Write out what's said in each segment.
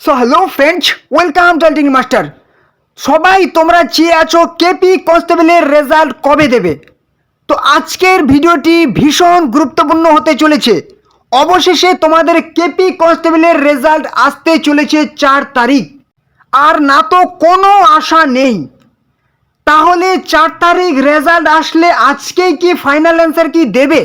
So hello friends, welcome to আল্টিং master. সবাই তোমরা চেয়ে আছো কেপি কনস্টেবলের রেজাল্ট কবে দেবে। তো আজকের ভিডিওটি ভীষণ গুরুত্বপূর্ণ হতে চলেছে। অবশেষে তোমাদের কেপি কনস্টেবলের রেজাল্ট আসতে চলেছে 4 তারিখ। আর না তো কোনো আশা নেই। তাহলে 4 তারিখ রেজাল্ট আসলে আজকেই কি ফাইনাল অ্যান্সার কি দেবে?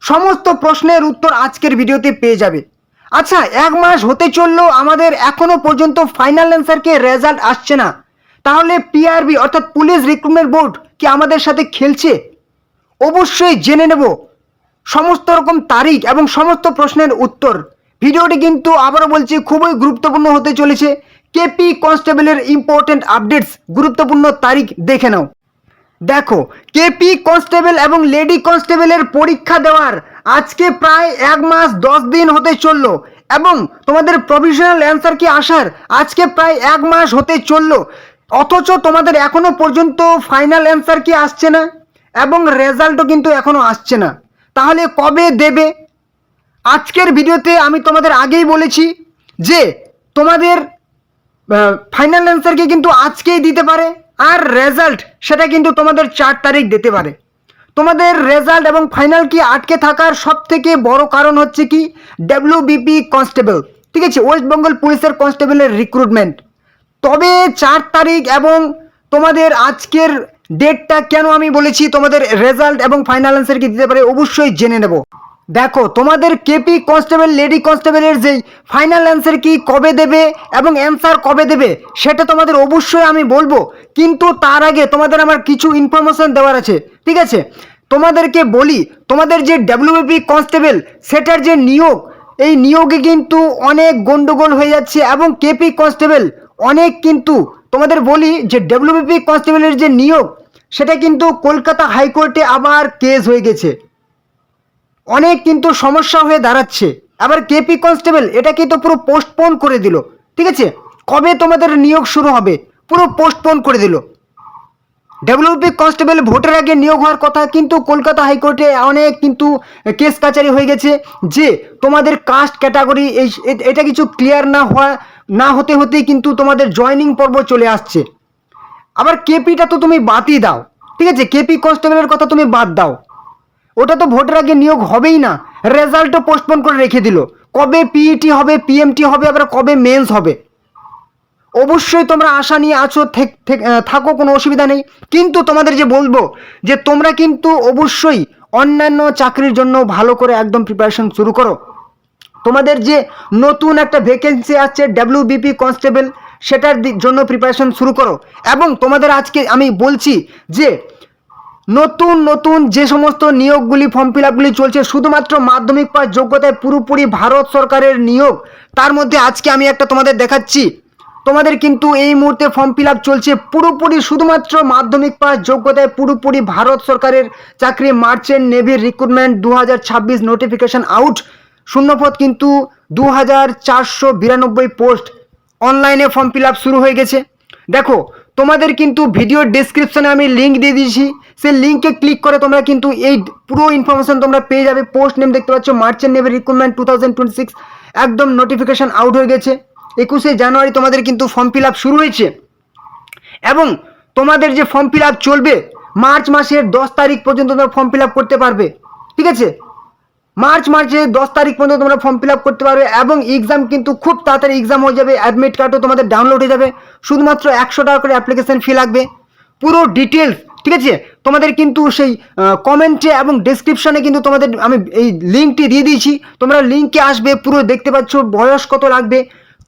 সমস্ত প্রশ্নের উত্তর আজকের ভিডিওতে পেয়ে যাবে। আচ্ছা, 1 মাস হতে চললো, আমাদের এখনো পর্যন্ত ফাইনাল অ্যান্সারকে রেজাল্ট আসছে না। তাহলে পিআরবি অর্থাৎ পুলিশ রিক্রুটমেন্ট বোর্ড কি আমাদের সাথে খেলছে? অবশ্যই জেনে নেব সমস্ত রকম তারিখ এবং সমস্ত প্রশ্নের উত্তর। ভিডিওটি কিন্তু আবারও বলছি খুবই গুরুত্বপূর্ণ হতে চলেছে। কেপি কনস্টেবলের ইম্পর্টেন্ট আপডেটস, গুরুত্বপূর্ণ তারিখ দেখে নাও। দেখো, কেপি কনস্টেবল এবং লেডি কনস্টেবলের পরীক্ষা দেওয়ার আজকে প্রায় 1 মাস 10 দিন হতে চললো এবং তোমাদের প্রভিশনাল অ্যান্সার কি আসার আজকে প্রায় 1 মাস হতে চললো। অথচ তোমাদের এখনো পর্যন্ত ফাইনাল অ্যান্সার কি আসছে না এবং রেজাল্টও কিন্তু এখনো আসছে না। তাহলে কবে দেবে? আজকের ভিডিওতে আমি তোমাদের আগেই বলেছি যে তোমাদের ফাইনাল অ্যান্সারকে কিন্তু আজকেই দিতে পারে, আর রেজাল্ট সেটা কিন্তু তোমাদের 4 তারিখ দিতে পারে। তোমাদের রেজাল্ট এবং ফাইনাল কি আটকে থাকার সব থেকে বড় কারণ হচ্ছে কি ডব্লিউবিপি কনস্টেবল, ঠিক আছে, ওয়েস্ট বেঙ্গল পুলিশের কনস্টেবলের রিক্রুটমেন্ট। তবে 4 তারিখ এবং তোমাদের আজকের ডেটটা কেন আমি বলেছি তোমাদের রেজাল্ট এবং ফাইনাল অ্যান্সার কি দিতে পারে অবশ্যই জেনে নেব। দেখো, তোমাদের কেপি কনস্টেবল লেডি কনস্টেবলের যেই ফাইনাল অ্যান্সার কি কবে দেবে এবং অ্যান্সার কবে দেবে সেটা তোমাদের অবশ্যই আমি বলবো, কিন্তু তার আগে তোমাদের আমার কিছু ইনফরমেশন দেওয়ার আছে, ঠিক আছে। তোমাদেরকে বলি, তোমাদের যে ডব্লিউবিপি কনস্টেবল সেটার যে নিয়োগ, এই নিয়োগে কিন্তু অনেক গন্ডগোল হয়ে যাচ্ছে এবং কেপি কনস্টেবল অনেক কিন্তু তোমাদের বলি যে ডব্লিউবিপি কনস্টেবলের যে নিয়োগ সেটা কিন্তু কলকাতা হাইকোর্টে আবার কেস হয়ে গেছে, অনেক কিন্তু সমস্যা হয়ে দাঁড়াচ্ছে। আবার কেপি কনস্টেবল এটাকে তো পুরো পোস্টপোন করে দিল, ঠিক আছে। কবে তোমাদের নিয়োগ শুরু হবে পুরো পোস্টপোন করে দিল। ডব্লিউপি কনস্টেবল ভোটের আগে নিয়োগ হওয়ার কথা, কিন্তু কলকাতা হাইকোর্টে অনেক কিন্তু কেস কাচারি হয়ে গেছে যে তোমাদের কাস্ট ক্যাটাগরি এটা কিছু ক্লিয়ার না হতে হতেই কিন্তু তোমাদের জয়নিং পর্ব চলে আসছে। আবার কেপিটা তো তুমি বাদই দাও, ঠিক আছে, কেপি কনস্টেবলের কথা তুমি বাদ দাও, ওটা তো ভোটের আগে নিয়োগ হবেই না, রেজাল্টও পোস্টপোন করে রেখে দিল। কবে পিইটি হবে, পিএমটি হবে, আবার কবে মেন্স হবে। অবশ্যই তোমরা আশা নিয়ে আছো, থাকো, কোনো অসুবিধা নেই। কিন্তু তোমাদের যে বলবো যে তোমরা কিন্তু অবশ্যই অন্যান্য চাকরির জন্য ভালো করে একদম প্রিপারেশন শুরু করো। তোমাদের যে নতুন একটা ভ্যাকেন্সি আসছে ডব্লিউবিপি কনস্টেবল, সেটার জন্য প্রিপারেশন শুরু করো। এবং তোমাদের আজকে আমি বলছি যে নতুন নতুন যে সমস্ত নিয়োগগুলি ফর্ম ফিল আপগুলি চলছে শুধুমাত্র মাধ্যমিক পাস যোগ্যতায় পুরোপুরি ভারত সরকারের নিয়োগ, তার মধ্যে আজকে আমি একটা তোমাদের দেখাচ্ছি। তোমাদের কিন্তু এই মুহূর্তে ফর্ম ফিল আপ চলছে পুরোপুরি শুধুমাত্র মাধ্যমিক পাস যোগ্যতায় পুরোপুরি ভারত সরকারের চাকরি, মার্চেন্ট নেভির রিক্রুটমেন্ট 2026 নোটিফিকেশন আউট। শূন্যপদ কিন্তু 2492 পোস্ট, অনলাইনে ফর্ম ফিল আপ শুরু হয়ে গেছে। দেখো, তোমাদের কিন্তু ভিডিও ডেসক্রিপশনে আমি লিঙ্ক দিয়ে দিয়েছি, সেই লিঙ্কে ক্লিক করে তোমরা কিন্তু এই পুরো ইনফরমেশন তোমরা পেয়ে যাবে। পোস্ট নেম দেখতে পাচ্ছ, মার্চেন্ট নেভি রিক্রুটমেন্ট 2026 একদম নোটিফিকেশন আউট হয়ে গেছে। 21শে জানুয়ারি তোমাদের কিন্তু ফর্ম ফিল আপ শুরু হয়েছে এবং তোমাদের যে ফর্ম ফিল আপ চলবে মার্চ মাসের 10 তারিখ পর্যন্ত তোমরা ফর্ম ফিল আপ করতে পারবে, ঠিক আছে। মার্চের 10 তারিখ পর্যন্ত তোমরা ফর্ম ফিল আপ করতে পারবে এবং এক্সাম কিন্তু খুব তাড়াতাড়ি এক্সাম হয়ে যাবে। অ্যাডমিট কার্ডও তোমাদের ডাউনলোড হয়ে যাবে, শুধুমাত্র 100 টাকা করে অ্যাপ্লিকেশন ফি লাগবে। পুরো ডিটেলস, ঠিক আছে, তোমাদের কিন্তু সেই কমেন্টে এবং ডেসক্রিপশনে কিন্তু তোমাদের আমি এই লিঙ্কটি দিয়ে দিয়েছি, তোমরা লিঙ্কে আসবে, পুরো দেখতে পাচ্ছ বয়স কত লাগবে।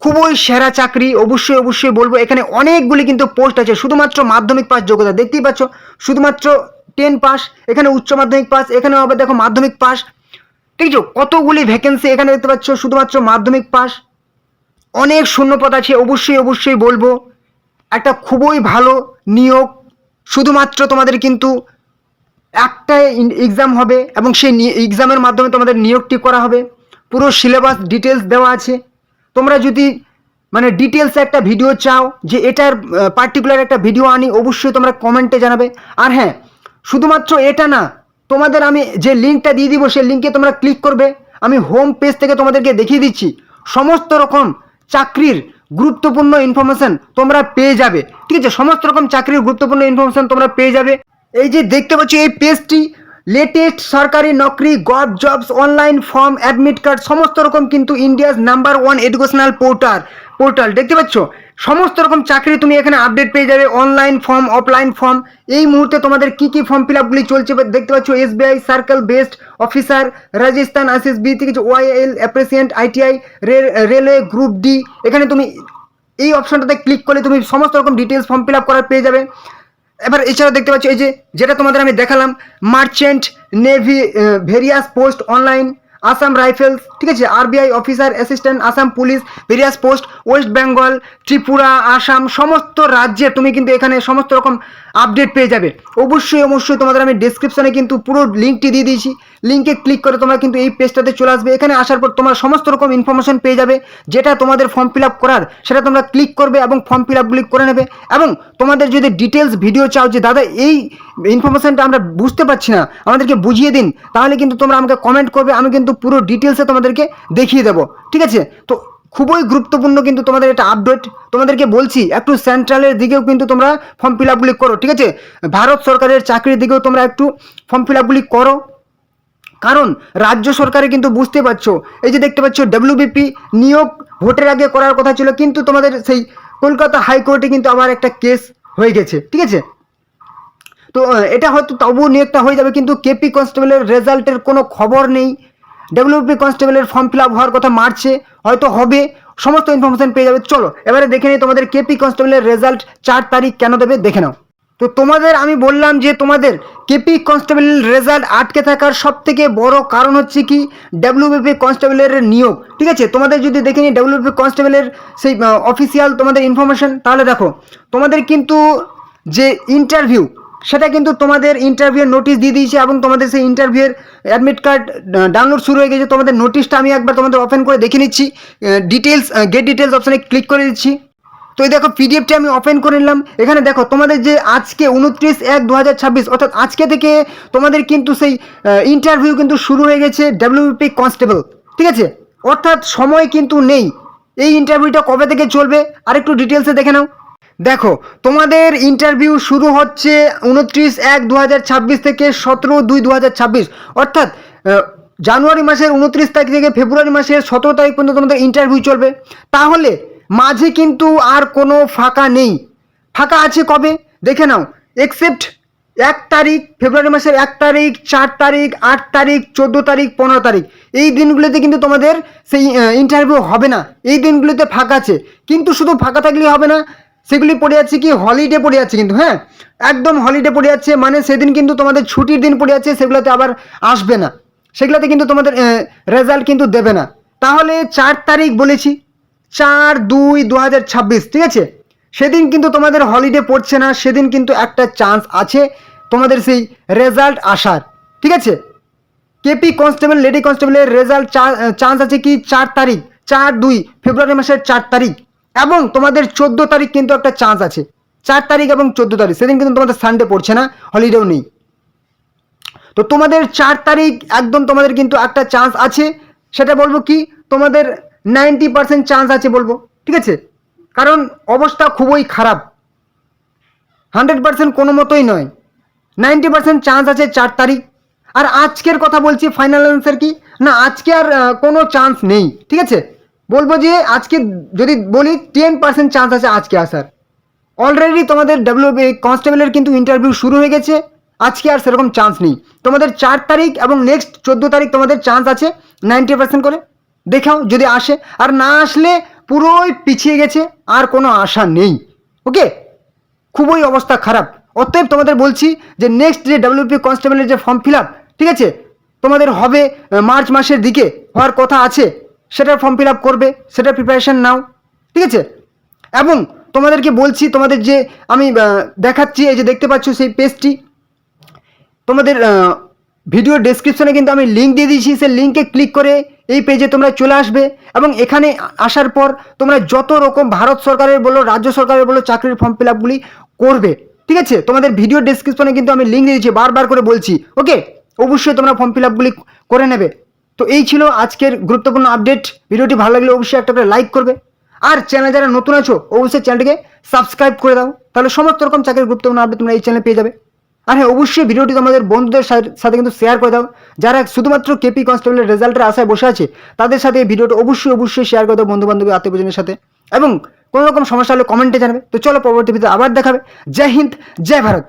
খুবই সেরা চাকরি, অবশ্যই বলবো। এখানে অনেকগুলি কিন্তু পোস্ট আছে, শুধুমাত্র মাধ্যমিক পাস যোগ্যতা দেখতেই পাচ্ছ, শুধুমাত্র 10 পাস, এখানে উচ্চ মাধ্যমিক পাস, এখানে আবার দেখো মাধ্যমিক পাস, ঠিক আছে। কতগুলি ভ্যাকেন্সি এখানে দেখতে পাচ্ছ, শুধুমাত্র মাধ্যমিক পাস, অনেক শূন্যপদ আছে। অবশ্যই বলবো একটা খুবই ভালো নিয়োগ। শুধুমাত্র তোমাদের কিন্তু একটা এক্সাম হবে এবং সেই এক্সামের মাধ্যমে তোমাদের নিয়োগটি করা হবে। পুরো সিলেবাস ডিটেলস দেওয়া আছে। তোমরা যদি মানে ডিটেলস একটা ভিডিও চাও যে এটার পার্টিকুলার একটা ভিডিও আনি, অবশ্যই তোমরা কমেন্টে জানাবে। আর হ্যাঁ, শুধুমাত্র এটা না, তোমাদের আমি যে লিঙ্কটা দিয়ে দিব সেই লিঙ্কে তোমরা ক্লিক করবে, আমি হোম পেজ থেকে তোমাদেরকে দেখিয়ে দিচ্ছি সমস্ত রকম চাকরির গুরুত্বপূর্ণ ইনফরমেশন তোমরা পেয়ে যাবে। ঠিক আছে, সমস্ত রকম চাকরির গুরুত্বপূর্ণ ইনফরমেশন তোমরা পেয়ে যাবে। এই যে দেখতে পাচ্ছ এই পেজটি, লেটেস্ট সরকারি নকরি, gov jobs, online form, admit card, সমস্ত রকম কিন্তু ইন্ডিয়াস নাম্বার 1 এডুকেশনাল পোর্টাল দেখতে পাচ্ছ। সমস্ত রকম চাকরি তুমি এখানে আপডেট পেয়ে যাবে, অনলাইন ফর্ম, অফলাইন ফর্ম। এই মুহূর্তে তোমাদের কি কি ফর্ম ফিল আপগুলি চলছে দেখতে পাচ্ছ। SBI circle based officer, Rajasthan SSB, ঠিক আছে, OIL অ্যাপ্রেসিয়েন্ট, ITI, railway group D. এখানে তুমি এই অপশনটাতে ক্লিক করলে তুমি সমস্ত রকম ডিটেলস ফর্ম ফিল আপ করার পেয়ে যাবে। এবার এছাড়াও দেখতে পাচ্ছ এই যে যেটা তোমাদের আমি দেখালাম, merchant navy various post online, Assam rifles, ঠিক আছে, RBI officer assistant, Assam police various post, West Bengal, Tripura, Assam, সমস্ত রাজ্যে তুমি কিন্তু এখানে সমস্ত রকম আপডেট পেয়ে যাবে। অবশ্যই তোমাদের আমি ডেসক্রিপশনে কিন্তু পুরো লিঙ্কটি দিয়ে দিয়েছি। লিঙ্কে ক্লিক করে তোমরা কিন্তু এই পেজটাতে চলে আসবে। এখানে আসার পর তোমরা সমস্ত রকম ইনফরমেশন পেয়ে যাবে, যেটা তোমাদের ফর্ম ফিল আপ করার সেটা তোমরা ক্লিক করবে এবং ফর্ম ফিল আপগুলি করে নেবে। এবং তোমাদের যদি ডিটেলস ভিডিও চাও যে দাদা এই ইনফরমেশনটা আমরা বুঝতে পারছি না, আমাদেরকে বুঝিয়ে দিন, তাহলে কিন্তু তোমরা আমাকে কমেন্ট করবে, আমি কিন্তু পুরো ডিটেলসে তোমাদেরকে দেখিয়ে দেবো। ঠিক আছে, তো খুবই গুরুত্বপূর্ণ কিন্তু তোমাদের এটা আপডেট। তোমাদেরকে বলছি একটু সেন্ট্রালের দিকেও কিন্তু তোমরা ফর্ম ফিল আপগুলি করো। ঠিক আছে, ভারত সরকারের চাকরির দিকেও তোমরা একটু ফর্ম ফিল আপগুলি করো, কারণ রাজ্য সরকারে কিন্তু বুঝতে পারছো এই যে দেখতে পাচ্ছ WBP নিয়োগ ভোটের আগে করার কথা ছিল, কিন্তু তোমাদের সেই কলকাতা হাইকোর্টে কিন্তু আবার একটা কেস হয়ে গেছে। ঠিক আছে, তো এটা হয়তো তবুও নিয়োগটা হয়ে যাবে, কিন্তু KP কনস্টেবলের রেজাল্টের কোনো খবর নেই। WBP কনস্টেবলের ফর্ম ফিল আপ হওয়ার কথা মার্চে, হয়তো হবে, সমস্ত ইনফরমেশন পেয়ে যাবে। চলো এবারে দেখে নিই তোমাদের KP কনস্টেবলের রেজাল্ট 4 তারিখ কেন দেবে, দেখে নাও। তো তোমাদের আমি বললাম যে তোমাদের KP কনস্টেবলের রেজাল্ট আটকে থাকার সব থেকে বড় কারণ হচ্ছে কি WBP কনস্টেবলের নিয়োগ। ঠিক আছে, তোমাদের যদি দেখে নিই WBP কনস্টেবলের সেই অফিসিয়াল তোমাদের ইনফরমেশন, তাহলে দেখো তোমাদের কিন্তু যে ইন্টারভিউ, সেটা কিন্তু তোমাদের ইন্টারভিউয়ের নোটিশ দিয়ে দিয়েছে এবং তোমাদের সেই ইন্টারভিউয়ের অ্যাডমিট কার্ড ডাউনলোড শুরু হয়ে গেছে। তোমাদের নোটিশটা আমি একবার তোমাদের ওপেন করে দেখে নিচ্ছি, ডিটেলস গেট ডিটেলস অপশানে ক্লিক করে দিচ্ছি। তো এই দেখো পিডিএফটি আমি ওপেন করে নিলাম। এখানে দেখো তোমাদের যে আজকে 29/1/2026 অর্থাৎ আজকে থেকে তোমাদের কিন্তু সেই ইন্টারভিউ কিন্তু শুরু হয়ে গেছে WBP কনস্টেবল। ঠিক আছে, অর্থাৎ সময় কিন্তু নেই। এই ইন্টারভিউটা কবে থেকে চলবে আরেকটু ডিটেলসে দেখে নাও। দেখো তোমাদের ইন্টারভিউ শুরু হচ্ছে 29/1/2026 থেকে 17/2/2026, অর্থাৎ জানুয়ারি মাসের 29 তারিখ থেকে ফেব্রুয়ারি মাসের 17 তারিখ পর্যন্ত তোমাদের ইন্টারভিউ চলবে। তাহলে মাঝে কিন্তু আর কোনো ফাঁকা নেই। ফাঁকা আছে কবে দেখে নাও, এক্সেপ্ট 1 তারিখ, ফেব্রুয়ারি মাসের 1 তারিখ, 4 তারিখ, 8 তারিখ, 14 তারিখ, 15 তারিখ, এই দিনগুলোতে কিন্তু তোমাদের সেই ইন্টারভিউ হবে না। এই দিনগুলোতে ফাঁকা আছে, কিন্তু শুধু ফাঁকা থাকলেই হবে না, সেগুলি পড়ে যাচ্ছে কি হলিডে পড়ে যাচ্ছে কিন্তু, হ্যাঁ একদম হলিডে পড়ে যাচ্ছে, মানে সেদিন কিন্তু তোমাদের ছুটির দিন পড়ে যাচ্ছে, সেগুলোতে আবার আসবে না, সেগুলোতে কিন্তু তোমাদের রেজাল্ট কিন্তু দেবে না। তাহলে 4 তারিখ বলেছি, 4/2/2026, ঠিক আছে, সেদিন কিন্তু তোমাদের হলিডে পড়ছে না, সেদিন কিন্তু একটা চান্স আছে তোমাদের সেই রেজাল্ট আসার। ঠিক আছে, KP কনস্টেবল লেডি কনস্টেবলের রেজাল্ট চান্স আছে কি 4 তারিখ, 4/2 ফেব্রুয়ারি মাসের 4 তারিখ, এবং তোমাদের 14 তারিখ কিন্তু একটা চান্স আছে। 4 তারিখ এবং 14 তারিখ সেদিন কিন্তু তোমাদের সানডে পড়ছে না, হলিডেও নেই। তো তোমাদের 4 তারিখ একদম তোমাদের কিন্তু একটা চান্স আছে, সেটা বলবো কি তোমাদের 90% চান্স আছে বলবো। ঠিক আছে, কারণ অবস্থা খুবই খারাপ, 100% কোনো মতোই নয়, 90% চান্স আছে 4 তারিখ। আর আজকের কথা বলছি, ফাইনাল অ্যান্সার কি না, আজকে আর কোনো চান্স নেই। ঠিক আছে, বলবো যে আজকে যদি বলি 10% চান্স আছে আজকে আসার। অলরেডি তোমাদের WBP কনস্টেবলের কিন্তু ইন্টারভিউ শুরু হয়ে গেছে, আজকে আর সেরকম চান্স নেই। তোমাদের 4 তারিখ এবং নেক্সট 14 তারিখ তোমাদের চান্স আছে 90% করে, দেখাও যদি আসে, আর না আসলে পুরোই পিছিয়ে গেছে, আর কোনো আশা নেই। ওকে, খুবই অবস্থা খারাপ। অতএব তোমাদের বলছি যে নেক্সট যে WBP কনস্টেবলের যে ফর্ম ফিল আপ, ঠিক আছে, তোমাদের হবে মার্চ মাসের দিকে হওয়ার কথা আছে, সেটার ফর্ম ফিল আপ করবে, সেটার প্রিপারেশান নাও। ঠিক আছে, এবং তোমাদেরকে বলছি তোমাদের যে আমি দেখাচ্ছি, এই যে দেখতে পাচ্ছ সেই পেজটি, তোমাদের ভিডিও ডেসক্রিপশনে কিন্তু আমি লিঙ্ক দিয়ে দিয়েছি, সেই লিঙ্কে ক্লিক করে এই পেজে তোমরা চলে আসবে, এবং এখানে আসার পর তোমরা যত রকম ভারত সরকারের বলো রাজ্য সরকারের বলো চাকরির ফর্ম ফিল আপগুলি করবে। ঠিক আছে, তোমাদের ভিডিও ডেসক্রিপশনে কিন্তু আমি লিঙ্ক দিয়ে দিচ্ছি, বারবার করে বলছি। ওকে, অবশ্যই তোমরা ফর্ম ফিল আপগুলি করে নেবে। তো এই ছিল আজকের গুরুত্বপূর্ণ আপডেট। ভিডিওটি ভালো লাগলে অবশ্যই একটা করে লাইক করবে, আর চ্যানেল যারা নতুন আছো অবশ্যই চ্যানেলটিকে সাবস্ক্রাইব করে দাও, তাহলে সমস্ত রকম চাকরির গুরুত্বপূর্ণ আপডেট তোমরা এই চ্যানেলে পেয়ে যাবে। আর হ্যাঁ, অবশ্যই ভিডিওটি তোমাদের বন্ধুদের সাথে কিন্তু শেয়ার করে দাও, যারা শুধুমাত্র কেপি কনস্টেবলের রেজাল্টের আশায় বসে আছে তাদের সাথে এই ভিডিওটি অবশ্যই শেয়ার করে দাও বন্ধু বান্ধবী আত্মীয় পরিজনের সাথে। এবং কোনো রকম সমস্যা হলে কমেন্টে জানাবে। তো চলো পরবর্তী ভিডিও আবার দেখাবে। জয় হিন্দ, জয় ভারত।